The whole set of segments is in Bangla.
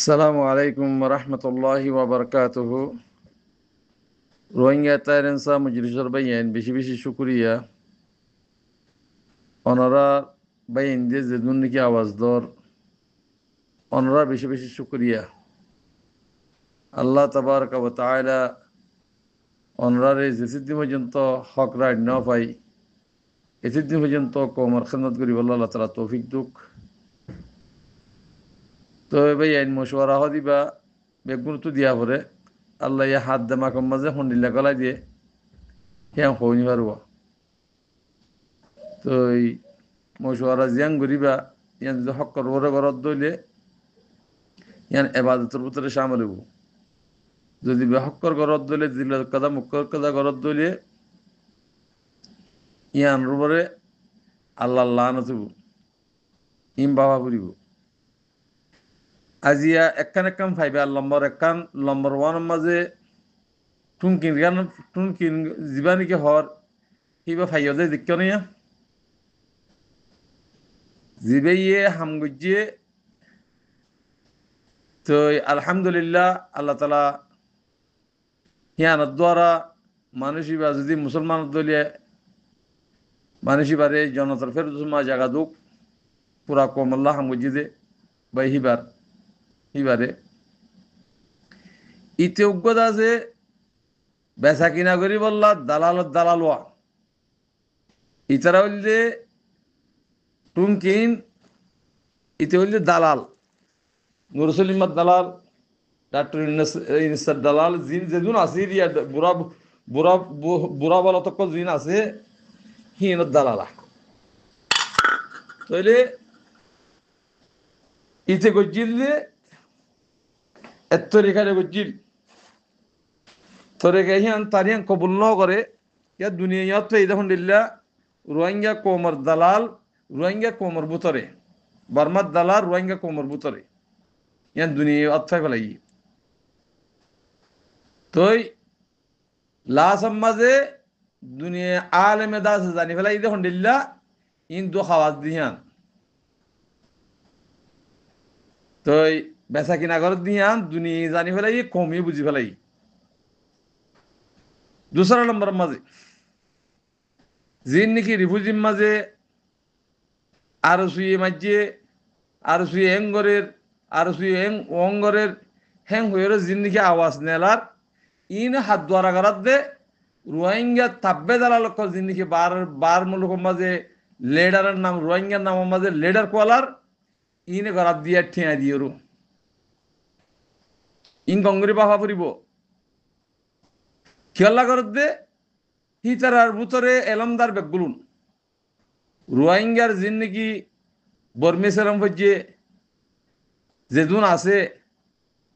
আসসালামু আলাইকুম রহমতুল্লাহি ওয়াবারকাতুহু। রোহিঙ্গা তাইরেন্সা মজলিসর বাইন বেশি বেশি শুক্রিয়া। অনরা বাইন দিয়ে যেদুন নাকি আওয়াজ দর অনরা বেশি বেশি শুক্রিয়া। আল্লাহ তাবারকা ওয়া তাআলা অনরারে যেদিন পর্যন্ত হক রাইট না পাই এতদিন পর্যন্ত কমর খেদমত করি বলল আল্লাহ তাআলা তৌফিক দুক। তো বাইন মশওয়ারা দিবা বেগুন তো দিয়া পরে আল্লাহ ইয়া হাত দেমাকম মাঝে হন্ডিল্লা গলাই দিয়ে হ্যাঁ হইনি পারব। তো এই মশওয়ারা জিয়াং গরিবা ইয়ান যদি হক্কর ওরে ঘরত দইলে ইয়ান এবাদতের ভিতরে শামিল হইব। যদি বেহক্কর ঘরত দইলে দিল কাদা মুক্কর কাদা ঘরত দইলে ইয়ান রুবরে আল্লাহ লানত হইব, ইম বাবা ফুরিব। আজিয়া একখান একখান ফাইবে আর নম্বর ওয়ানের মাঝে টুনকিন জীবানিকে হর হিবা ফাইয় যে দিক্য নিয়া জিবেইয়ে হামগুজিয়ে। তো আলহামদুলিল্লাহ আল্লাহ তালা হিয়ানত দ্বারা মানুষই বা যদি মুসলমান দলিয়ে মানুষই বারে জনতার ফেরত জায়গা দুক পুরা কমল্লা হামগুজি দে বা হিবারে ইতে অজ্ঞতা আছে বেচা কিনা করি বললা দালালোয়া ইতারা হইলে টুনকিন ইতে হইলে দালাল নুরসলিমার দালাল ডাক্তার ইনসার দালাল জিন যেদিন আছে ইয়া বুড়া বুড়া বুড়া বলা তক জিন আছে হিনত দালালা তাইলে ইতে গজ্জিল যে এত রেখারে গজ্জিল তোরে হিয়ান তারিয়ান কবুল ন করে ইয়া দুনিয়া ইয়াত এই দেখুন দিল্লা রোহিঙ্গা কোমর দালাল রোহিঙ্গা কোমর বুতরে বার্মার দালাল রোহিঙ্গা কোমর বুতরে ইয়ান দুনিয়া অর্থায় ফেলাই তই লাসম মাঝে দুনিয়া আলেমে দাস জানি ফেলাই দেখুন দিল্লা ইন দু খাওয়াজ দিহান তই বেচা কিনা ঘর দিহান দুনিয়া জানি ফেলাই কমই বুঝি ফেলাই। दूसरा नंबर মাঝে জিন নাকি রিফুজির মাঝে আরো সুয়ে মাঝে আরো সুয়ে অঙ্গরের হ্যাং হয়ে জিন নাকি আওয়াজ নেলার ইন হাত দ্বারা করার দে রোহিঙ্গা তাব্বে দালাল জিন নাকি বার মুলুক মাঝে লেডারের নাম রোহিঙ্গার নাম মাঝে লেডার কোয়ালার ইনে করার দিয়ে ঠিয়া দিয়ে ইন গঙ্গরি বাহা ফুরিব খেয়াল্লা করার দে হিতারার ভিতরে এলমদার বেগুলুন রোহিঙ্গার জিন্দিগি বর্মেসেরম হচ্ছে যেদুন আছে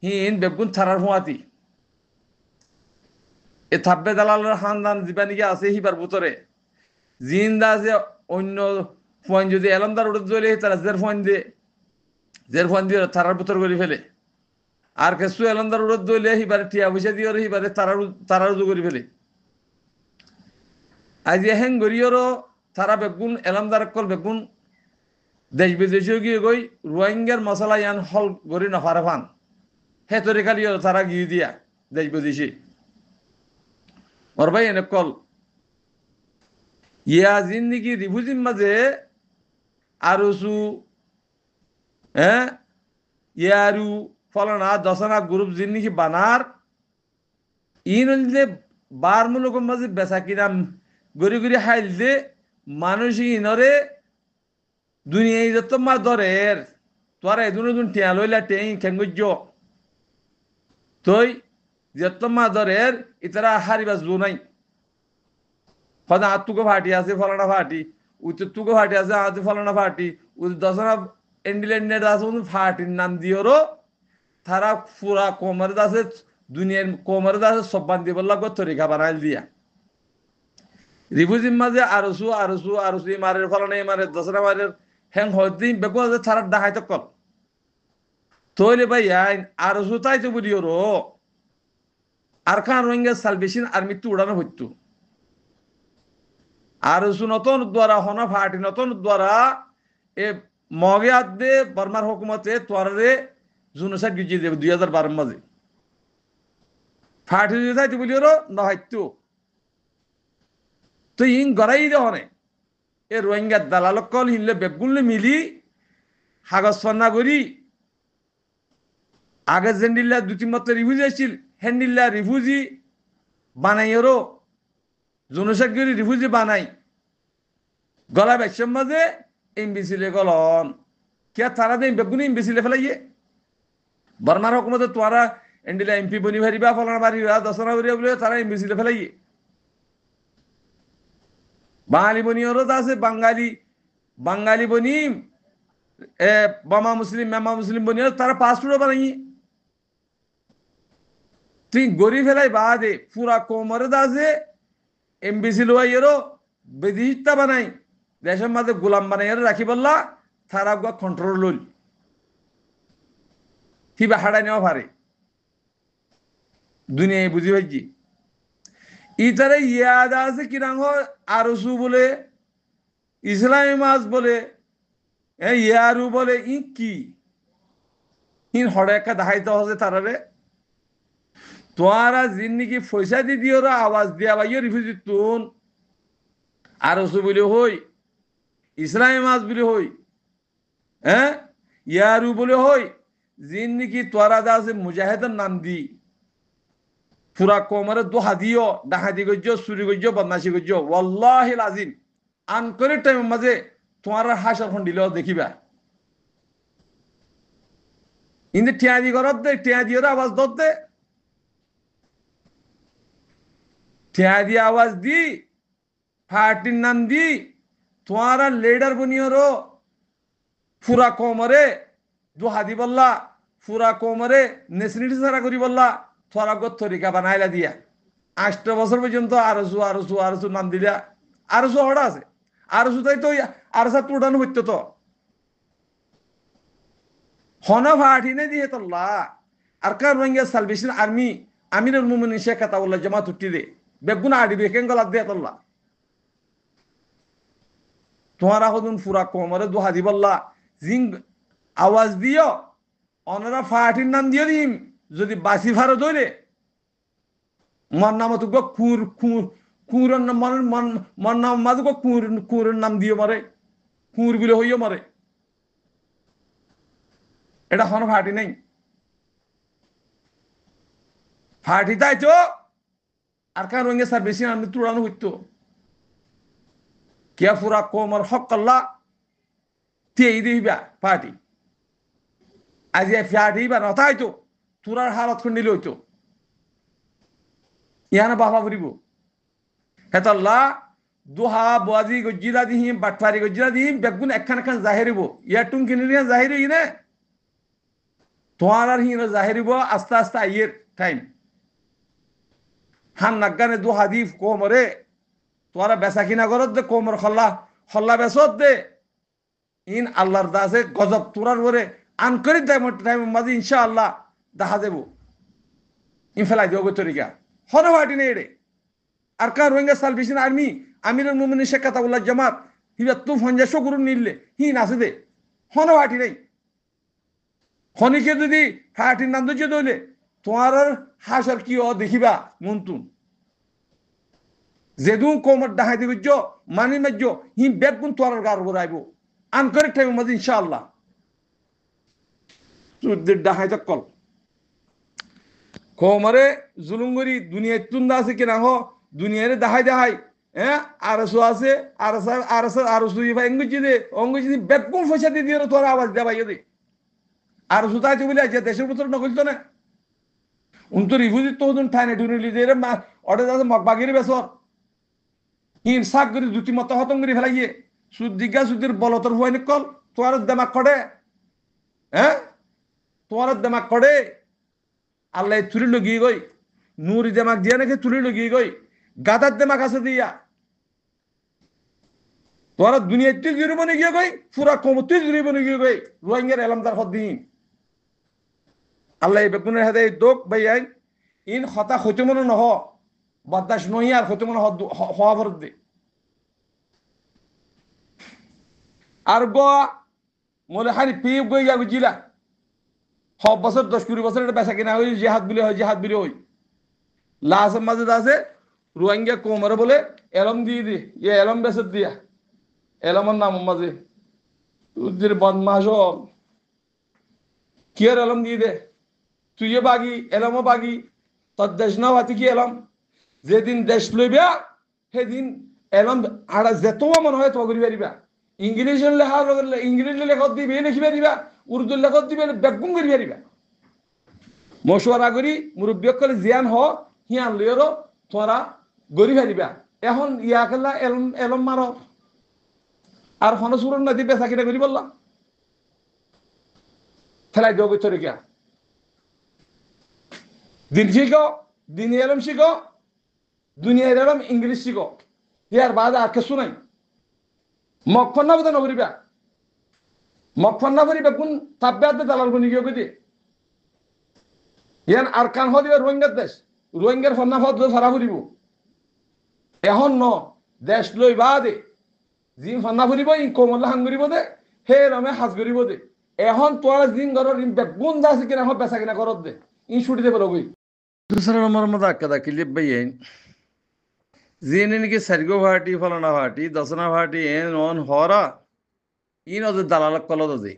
হিন বেগুন থারার হুয়াতি এ থাব্বে দালালের খানদান জীবানিকে আছে হিবার ভিতরে জিন্দা আছে অন্য ফোন যদি এলমদার উঠে চলে তারা জের ফোন দিয়ে থারার ভিতর করে ফেলে আর কিছু এলমদার উঠে দইলে হিবারে টিয়া পয়সা দিয়ে হিবারে তারার উজু করে ফেলে। আজ হেং গরিয়রও তারা বেগুন এলামদার কল বেগুন দেশ বিদেশে গিয়ে গই রোহিঙ্গার মশলা ইয়ান হল গড়ি নফারে ফান হে তরিকালিও তারা গিয়ে দিয়া দেশ বিদেশে ওর ভাই এনে কল ইয়া জিন্দিগি রিফুজির মাঝে আরুসু হ্যাঁ ইয়ারু ফলনা দশনা গ্রুপ জিন্দিগি বানার ইন বার মূলক মাঝে বেচা কিনা গড়ি গড়ি হাইল দে মানুষ ইনরে দুনিয়ায় যত মা দরের তোরা এদুন টিয়া লইলা টেই খেঙ্গুজ তই যত মা দরের ইতারা হারিবা জো নাই হদা আতুকে ফাটি আছে ফলানা ফাটি উত্তর তুকে ফাটি আছে আতে ফলানা ফাটি উত্তর দশনা ইন্ডিল্যান্ডের আছে ফাটির নাম দিওরো তারা পুরা কোমর আছে দুনিয়ার কোমর আছে সব বান্ধি বললা গো তরিকা বানাইল দিয়া রিফুজির মাঝে আরসু মারের ফলানা মারের দশরা মারের হ্যাং হদিন বেগু আছে তারা ডাহাইতে কল তৈলে ভাই আইন আরসু তাই তো বুঝিও রো আর খান রোহিঙ্গা সালভেশন আর্মি তো উড়ানো হইতো আরসু নতুন দ্বারা হনা ফাটি নতুন দ্বারা এ মগে আদে বর্মার হুকুমতে তোয়ারে জুনুসাদ গিয়ে দেবে 2012 মাঝে ফাটি দিয়ে থাকতে বলি ওর নহাইতো তো ইন গড়াই দেওয়া এ রোহিঙ্গার দালালকল হিনলে বেগুনলে মিলি কাগজ ফন্না করি আগে জেন্ডিল্লা 2-3 মাত্র রিফিউজি আসছিল হ্যান্ডিল্লা রিফিউজি বানাই ওরও জনসাগরি রিফিউজি বানাই গলা ব্যবসার মাঝে এমবিসিলে গলন কে তারা দেন বেগুনি এমবিসিলে ফেলাইয়ে বর্মার হকুমতে তোরা এন্ডিলা এমপি বনি ভারিবা ফলানা বাড়িবা দশনা বাড়িবা বলে তারা এমবিসিলে ফেলাইয়ে বাঙালি বনি ওরও আছে বাঙালি বনি বামা মুসলিম মেমা মুসলিম বনি তারা পাসপোর্টও বানাই তুই গড়ি ফেলাই বাদে পুরা কোমরে দাসে এমবিসি লোয়াইয়েরও বিদিতা বানাই দেশের মাঝে গোলাম বানাই রাখি বললা তারা কন্ট্রোল লইল কিবা হাড়াই নেওয়া পারে দুনিয়ায় বুঝি পাইছি ইতারে ইয়াদ আছে কিরাং আরসু বলে ইসলামী মাছ বলে ইয়ারু বলে ই কি ইন হড়ে একটা দেখাইতে হচ্ছে তারারে তোরা জিন্দিগি পয়সা দি দিও আওয়াজ দিয়া ভাইও রিফিউজি তুন আরসু বলে হই ইসলামী মাছ বলে হই ইয়ারু বলে হই জিন্দিগি তোরা দা আছে মুজাহিদের নাম দি পুরা কোমরে দোহা দিও ডাহাতি গজ্জ চুরি গজ্জ বদমাশি গজ্জ ওয়াল্লাহিল আজিম আন করে টাইমের মাঝে তোমার হাসার ফোন দিলেও দেখিবা ইন্দে টিয়াদি ঘরত দে টিয়াদি আওয়াজ দত দে টিয়াদি আওয়াজ দি ফাটির নাম দি তোমার লিডার বনিয়রো পুরা কোমরে দোহা দি বললা পুরা কোমরে নেসনিটি সারা করি বললা তোরা তরিকা বানাইলা দিয়া 8 বছর পর্যন্ত আরসু নাম দিলা আরসু হড়া আছে আরসু তাই তো আরসা তুড়ানো হইতো তো হন ফাটিনে দিয়ে তোল্লা আর কার রোহিঙ্গা সালভেশন আর্মি আমিরুল মুমিনিন শেখ আতাউল্লাহ জামাত উঠি দে বেগুনা আডি বেকেন গলা দিয়ে তোল্লা তোমারা হদুন পুরা কোমরে দোহা দি বললা জিং আওয়াজ দিও অনরা ফাটির নাম দিও দিম যদি বাসি ভারত হইলে মন নাম তো কুর কুর কুরের নাম মন নাম মাঝে কুরের নাম দিয়ে মরে কুর বিলে হইও মরে এটা হন ফাটি নাই ফাটি তাই তো আর কার রঙে স্যার বেশি আমি তুড়ানো হইতো কে পুরা কোমর হক আল্লাহ তেই দিবা ফাটি আজ ফাটি বা নথাই তো তুরার হালত খন্ডিল হইতো ইয়ানা বাবা ফুরিব হেতাল্লাহ দুহা বাজি গজ্জিরা দিহিম বাটফারি গজ্জিরা দিহিম বেগুন একখান জাহেরিব ইয়ার টুম কিনে জাহেরি ইনে তোমার আর হিন জাহেরিব আস্তে আস্তে আইয়ের টাইম হান নাগানে দুহা দি কোমরে তোরা বেচা কিনা করত দে কোমর খল্লা বেচত দে ইন আল্লাহর দাসে গজব তোরার পরে আনকরি টাইম মাঝে ইনশাআল্লাহ দেখা দেব ইন ফেলাই দেব তরিকা হন ফাটি নেই রে আর কার রোহিঙ্গা সালভেশন আর্মি আমিরুল মুমিনিন শেখ আতাউল্লাহ জামাত হিবা তু ফঞ্জা শগুরু নিলে হি নাচে দে হন ফাটি নেই খনিকে যদি ফাটির নাম দিয়ে দইলে তোমার হাসার কি ও দেখিবা মন্তুন যেদু কোমর ডাহাই দিবে মানি মাজ্য হি বেগুন তোয়ার গার উপর আইব আনকরি টাইম মাঝে ইনশাআল্লাহ তুই ডাহাই কল কোমরে জুলুঙ্গরি দুনিয়া তুন্দা আছে কিনা হ দুনিয়ারে দেখাই আরসু আছে আরসু অঙ্গুজি দে বেগুন পয়সা দিয়ে দিয়ে তোর আওয়াজ দে ভাই দে আরসু তাই বলে আছে দেশের ভিতরে নকলতো না উনতো রিফিউজি তো ঠাইনে ঠুনে লিদে রে অর্ডার আছে মগবাগির বেসর হিন সাক করি দুটি মত হতম করে ফেলাইয়ে সুদিগা সুদির বলতর হুয়াইনি কল তোর দেমাক করে তোর দেমাক করে আল্লাহ তুলি লগিয়ে গই নুরি দেমাক দিয়া নাকি তুলি লগিয়ে গই গাদার দেমাক আছে দিয়া তোরা দুনিয়া তুই জুড়ে বনে গিয়ে গই পুরা কম তুই জুড়ে বনে গিয়ে গই রোহিঙ্গার এলামদার হদ্দিন আল্লাহ বেগুনের হাতে দোক ভাই ইন হতা হইতে মনে নহ বদাস নহি আর হইতে মনে হওয়া ভরত দে আর গো মনে হানি পিপ গই গা জিলা সব বছর 10-20 বছর এটা বেচা কিনা হই জিহাদ বিলে হয় জিহাদ বিলে হই লাস্টের মাঝে আছে রোহিঙ্গা কোমরে বলে এলম দিয়ে দি এলম বেসর দিয়া এলমের নাম মাঝে তুই বদমাস কি আর এলম দিয়ে দে তুই বাগি এলমও বাগি তোর দেশ না হাতি কি এলম যেদিন দেশ লইবা সেদিন এলম আর যেত মনে হয় তো করি পারিবা ইংলিশের লেখা ইংলিশ লেখত দিবে লিখি পারিবা উর্দুর লেখত দিবে বেগুন করি পারিবা মশওয়ারা করি মুরব্বীসকলে জিয়ান হ হিয়ান লইরো তোরা গড়ি পারিবা এখন ইয়াকেলা এলম এলম মার আর হনসুরন নদী বেচা কিনা করি বললাম ফেলাই দেব তোরে কিয়া দিন শিখো দিন এলম শিখো দুনিয়ার এলম ইংলিশ শিখো ইয়ার বাদ আর কিছু নাই মকফন্না বোধ নকরিবা মকফন্না করিবা কোন তাব্যাত দালাল গুনি গিয়ে কই ইয়ান আর কান হদিবে রোহিঙ্গার দেশ রোহিঙ্গার ফন্না ফদ সারা ফুরিব এখন ন দেশ লই বাদে যি ফন্না ফুরিব ই কোমল্লা হাং করিব দে হে রমে হাজ করিব দে এখন তোরা জিন ঘরের বেগুন যা আছে কিনা এখন বেচা কিনা করত দে ই ছুটি দেবে রবি দুসরা নম্বর মধ্যে আক্কাদা কিলিপ বাইন জিনে নাকি সারিগো ভাটি ফলানা ভাটি দশনা ভাটি এন অন হরা ইন ওদের দালাল কলদ দে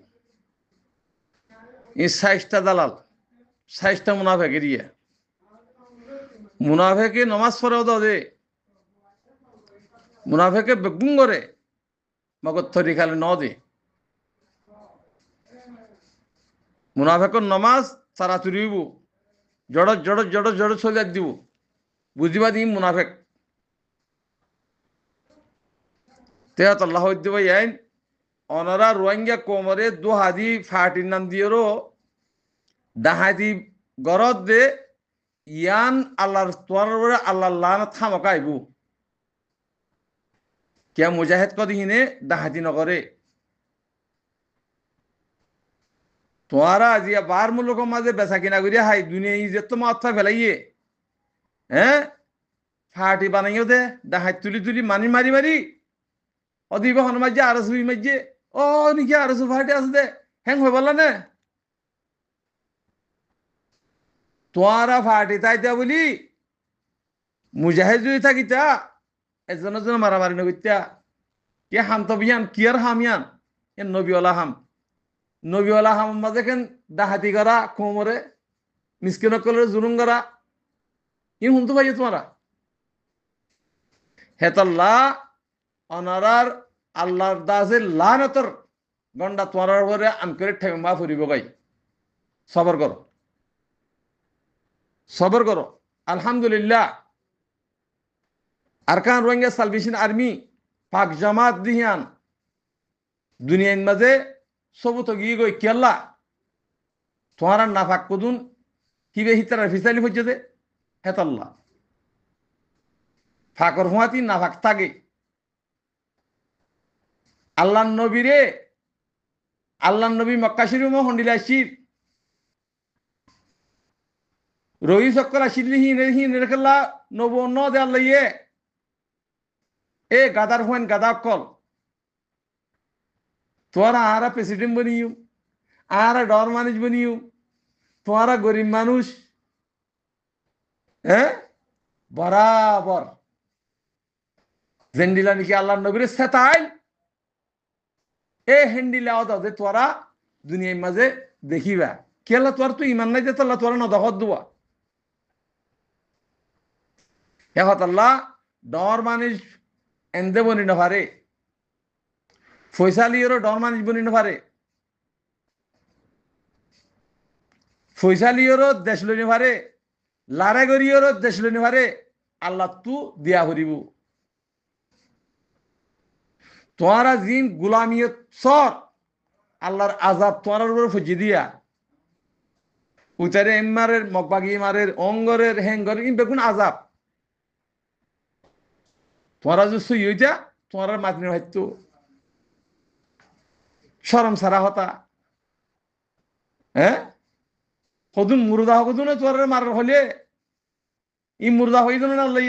ই 60টা দালাল 60টা মুনাফেকের ইয়ে মুনাফেকে নমাজ পড়েও দে মুনাফেকে বেগুন করে মগর থরি খালে ন দে মুনাফেকর নমাজ সারা চুরিব জড় জড় জড় জড় চলে দিব বুঝিবা দিই মুনাফেক তেহাত আল্লাহ দিব আইন অনারা রোহিঙ্গা কোমরে দু হাদি ফাটির নাম দিয়েরও ডাহাতি গরদ দে ইয়ান আল্লাহর তোয়ার আল্লাহ লান থামকা আইব কে মুজাহিদ কদিহিনে ডাহাতি নকরে তোয়ারা আজিয়া বার মুলক মাঝে বেচা কিনা করিয়া হাই দুনিয়া যে তো মাথা ফেলাইয়ে হ্যাঁ ফাটি বানাইও দে ডাহাত তুলি তুলি মানি মারি মারি অদিব হন মাঝে আর সুই মাঝে ও নিকি আর সু ফাটি আছে দে হ্যাং হয়ে বললা না তোয়ারা ফাটি তাই দেয়া বলি মুজাহিদ যদি থাকিতা এজন এজন মারামারি নগত্যা কে হাম তবিয়ান কি আর হামিয়ান এ নবীওয়ালা হাম নবীওয়ালা হাম মাঝে কেন ডাহাতি করা কোমরে মিসকিন কলের জুলুম করা ই শুনতে পাই তোমারা হেতাল্লা অনারার আল্লাহর দাসের লানতর গন্ডা তোমার উপরে আম করে ঠেমা ফুরিব গাই সবর করো সবর করো আলহামদুলিল্লাহ আরকান রোহিঙ্গা সালভেশন আর্মি পাক জামাত দিহিয়ান দুনিয়ার মাঝে সবু তো গিয়ে গই কেল্লা তোমার নাফাক কদুন কিবে হিতার ফিসালি হচ্ছে দে হেতাল্লাহ ফাকর হুয়াতি নাফাক থাকে আল্লাহ নবী রে আল্লাহ নবী মক্কা শরীফ হন্ডিলা শির রহি সকল আসিলি হিন রেখলা নব ন দে আল্লাহ এ গাদার হুয়েন গাদা কল তোরা আরা প্রেসিডেন্ট বনিও আরা ডর মানুষ বনিও তোরা গরিব মানুষ হ্যাঁ বরাবর জেন্ডিলা নাকি আল্লাহ নবীর সেতাইল এ হেন্ডিলা দে তোরা দুনিয়ার মাঝে দেখিবা কেলা তোর তো ইমান নাই যে তোলা তোরা নদখত দুয়া এহত আল্লাহ ডর মানুষ এন্দে বনি নভারে ফৈসালিয়েরও ডর মানুষ বনি নভারে ফৈসালিয়েরও দেশ লই নভারে লারাগরিয়েরও দেশ লই নভারে আল্লাহ তু দিয়া হরিব তোরা জিন গুলামিয়ত সর আল্লাহর আজাব তোরার উপরে ফজি দিয়া উতারে এম্মারের মকবাগি মারের অঙ্গরের হেঙ্গরের ইন বেগুন আজাব তোরা যে সুই হইতা তোরা মাতনি হয়তো শরম সারা হতা হ্যাঁ কদুন মুর্দা হকদুন তোরা মারার হলে ই মুর্দা হয়ে যাবে না আল্লাহ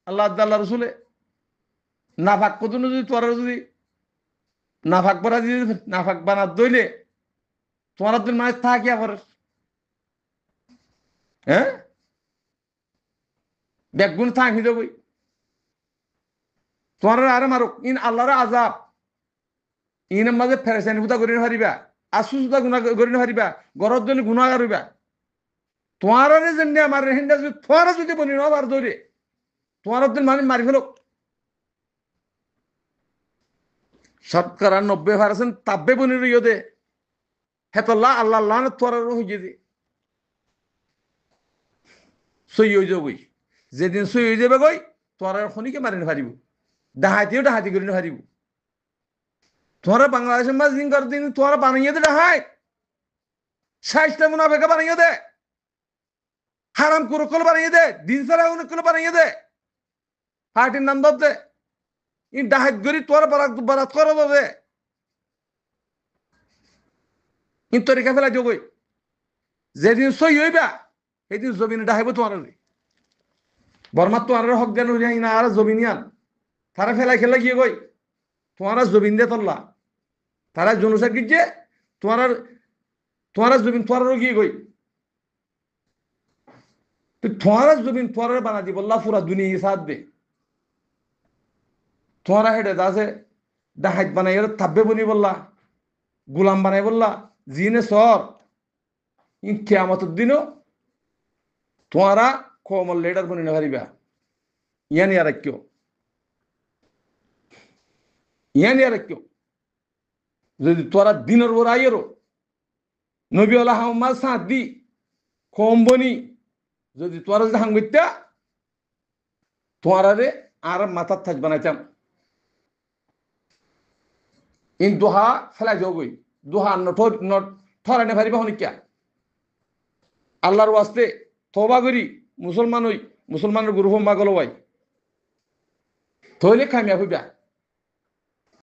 আল্লাহ আল্লাহ রসুলে নাফাক কদুন যদি তোরা যদি নাফাক বানা যদি নাফাক বানা দইলে তোমার দিন মানে থাকি আবার হ্যাঁ বেগুন থাকি দেবই তোমার আরে মারুক ইন আল্লাহর আজাব ইনের মাঝে ফেরেশানি হুদা করিতে পারিবা আসুসুদা গুণা করিতে পারিবা গরর জন্য গুণাগার হইবা তোমার যেমনি আমার হিন্দা যদি তোমার যদি বনি নবার ধরে তোমার দিন মানে মারি ফেলো শতকরা 90% তাব্বে বনি রইয় দে হেতল্লাহ আল্লাহ আল্লাহ তোর হইয়ে দে সই হয়ে যাবই যেদিন সই হয়ে যাবে গই তোর খনিকে মারি পারিব ডাহাতিও ডাহাতি করি পারিব তোরা বাংলাদেশের মাঝ দিন কর দিন তোরা বানাইয়ে দে ডাহাই 60টা মুনাফেকা বানাইয়ে দে হারাম কুরকল বানাইয়ে দে দিন সারা উনকল বানাইয়ে দে পার্টির নাম দে ই ডাহাত গরি তোর বারাত করে দে ইন তরিকা ফেলা যোগই যেদিন সই হইবা সেদিন জমিনে ডাহাইব তোমার বর্মার তোমার হক জ্ঞান হইয়া না আর জমিনিয়ান তারা ফেলাই খেলা গিয়ে গই তোমার জমিন দে তল্লা তারা জনসা গিয়ে তোমার জমিন তোমার গিয়ে গই তোমার জমিন তোমার বানা দিব আল্লাহ পুরা দুনিয়া সাথ দে তোমার হেডে আছে ডাহাত বানাই থাকবে বনি বললা গুলাম বানাই বললা জিনে সর ইন কেয়ামতের দিনও তোমারা কমল লিডার বনি না পারিবা ইয়ানি আর কেউ ইয়ানি আর কেউ যদি তোরা দিনের ওর আইয়েরও নবী আল্লাহ হাম্মাদ সাঁত দি কম বনি যদি তোরা যদি হাঙ্গিত্যা তোমার আর মাথার থাক বানাইতাম ইন দোহা ফেলাই যাবই দোহা ঠরানে পারিবা হনিকা আল্লাহর ওয়াস্তে তবা করি মুসলমানের গুরু হোম বাগল তৈলে খামিয়া হইবা